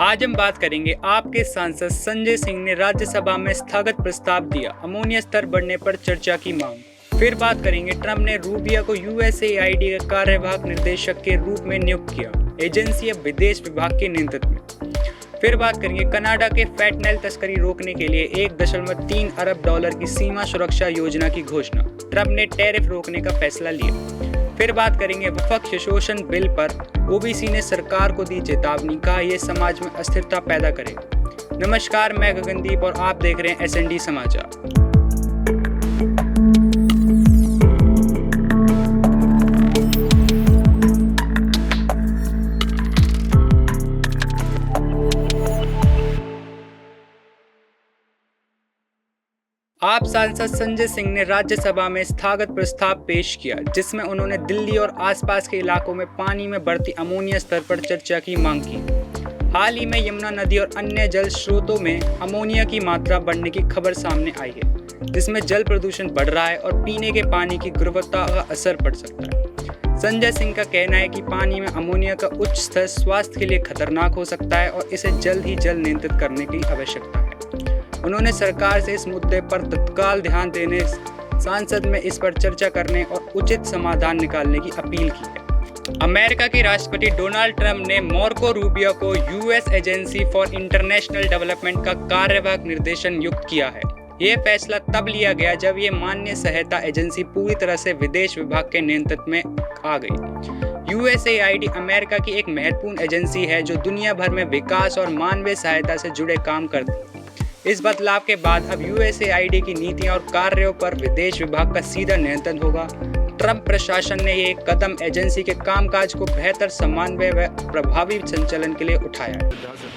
आज हम बात करेंगे आपके सांसद संजय सिंह ने राज्यसभा में स्थगन प्रस्ताव दिया, अमोनिया स्तर बढ़ने पर चर्चा की मांग। फिर बात करेंगे ट्रंप ने रूबिया को यूएसएआईडी के कार्यवाहक निदेशक के रूप में नियुक्त किया, एजेंसी अब विदेश विभाग के नेतृत्व में। फिर बात करेंगे कनाडा के फैंटनल तस्करी रोकने के लिए 1.3 अरब डॉलर की सीमा सुरक्षा योजना की घोषणा, ट्रंप ने टैरिफ रोकने का फैसला लिया। फिर बात करेंगे वक्फ शोषण बिल पर ओबीसी ने सरकार को दी चेतावनी, कहा यह समाज में अस्थिरता पैदा करेगा। नमस्कार, मैं गगनदीप और आप देख रहे हैं एसएनडी समाचार। आप सांसद संजय सिंह ने राज्यसभा में स्थगन प्रस्ताव पेश किया, जिसमें उन्होंने दिल्ली और आसपास के इलाकों में पानी में बढ़ती अमोनिया स्तर पर चर्चा की मांग की। हाल ही में यमुना नदी और अन्य जल स्रोतों में अमोनिया की मात्रा बढ़ने की खबर सामने आई है, जिसमें जल प्रदूषण बढ़ रहा है और पीने के पानी की गुणवत्ता का असर पड़ सकता है। संजय सिंह का कहना है कि पानी में अमोनिया का उच्च स्तर स्वास्थ्य के लिए खतरनाक हो सकता है और इसे जल्द ही जल नियंत्रित करने की आवश्यकता है। उन्होंने सरकार से इस मुद्दे पर तत्काल ध्यान देने, संसद में इस पर चर्चा करने और उचित समाधान निकालने की अपील की है। अमेरिका के राष्ट्रपति डोनाल्ड ट्रंप ने मार्को रूबियो को US agency for international development का कार्यवाहक निदेशक नियुक्त किया है। यह फैसला तब लिया गया जब ये मान्य सहायता एजेंसी पूरी तरह से विदेश विभाग के नेतृत्व में आ गई। यूएसएआईडी अमेरिका की एक महत्वपूर्ण एजेंसी है जो दुनिया भर में विकास और मानवीय सहायता से जुड़े काम करती है। इस बदलाव के बाद अब यूएसएआईडी की नीतियों और कार्यों पर विदेश विभाग का सीधा नियंत्रण होगा। ट्रंप प्रशासन ने ये कदम एजेंसी के कामकाज को बेहतर समन्वय व प्रभावी संचालन के लिए उठाया है।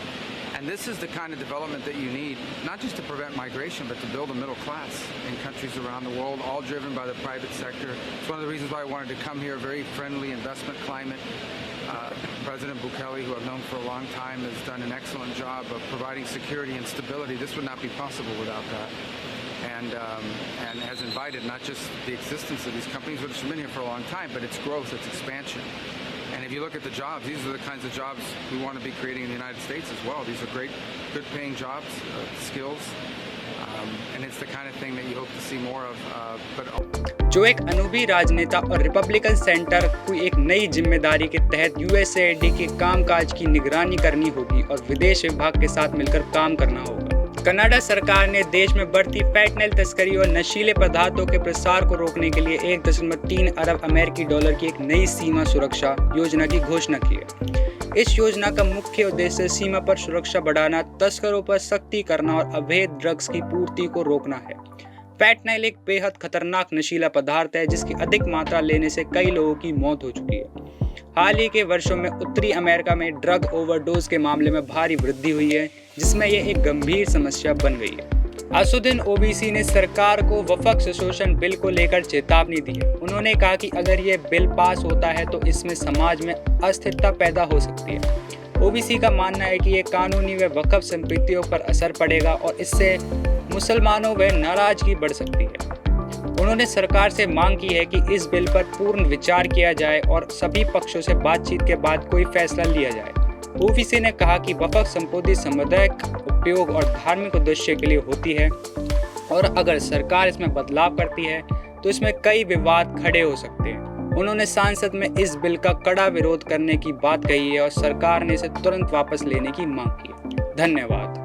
And this is the kind of development that you need, not just to prevent migration, but to build a middle class in countries around the world, all driven by the private sector. It's one of the reasons why I wanted to come here, a very friendly investment climate. President Bukele, who I've known for a long time, has done an excellent job of providing security and stability. This would not be possible without that. And has invited not just the existence of these companies, which have been here for a long time, but its growth, its expansion. And if you look at the jobs, these are the kinds of jobs we want to be creating in the United States as well. These are great, good-paying jobs, skills, and it's the kind of thing that you hope to see more of. जो एक अनुभवी राजनेता और Republican centre को एक नई जिम्मेदारी के तहत यूएसएआईडी के कामकाज की निगरानी करनी होगी और विदेश विभाग के साथ मिलकर काम करना होगा। कनाडा सरकार ने देश में बढ़ती फैंटनल तस्करी और नशीले पदार्थों के प्रसार को रोकने के लिए 1.3 अरब अमेरिकी डॉलर की एक नई सीमा सुरक्षा योजना की घोषणा की है। इस योजना का मुख्य उद्देश्य सीमा पर सुरक्षा बढ़ाना, तस्करों पर सख्ती करना और अवैध ड्रग्स की पूर्ति को रोकना है। फैंटनल एक बेहद खतरनाक नशीला पदार्थ है जिसकी अधिक मात्रा लेने से कई लोगों की मौत हो चुकी है। हाल ही के वर्षों में उत्तरी अमेरिका में ड्रग ओवरडोज के मामले में भारी वृद्धि हुई है, जिसमें यह एक गंभीर समस्या बन गई है। असुद्दीन ओवैसी ने सरकार को वक्फ शोषण बिल को लेकर चेतावनी दी है। उन्होंने कहा कि अगर ये बिल पास होता है तो इसमें समाज में अस्थिरता पैदा हो सकती है। ओवैसी का मानना है कि ये कानूनी व वक्फ संपत्तियों पर असर पड़ेगा और इससे मुसलमानों व नाराजगी बढ़ सकती है। उन्होंने सरकार से मांग की है कि इस बिल पर पूर्ण विचार किया जाए और सभी पक्षों से बातचीत के बाद कोई फैसला लिया जाए। ओवैसी ने कहा कि वक्फ संपत्ति सामुदायिक उपयोग और धार्मिक उद्देश्य के लिए होती है और अगर सरकार इसमें बदलाव करती है तो इसमें कई विवाद खड़े हो सकते हैं। उन्होंने संसद में इस बिल का कड़ा विरोध करने की बात कही है और सरकार ने इसे तुरंत वापस लेने की मांग की है। धन्यवाद।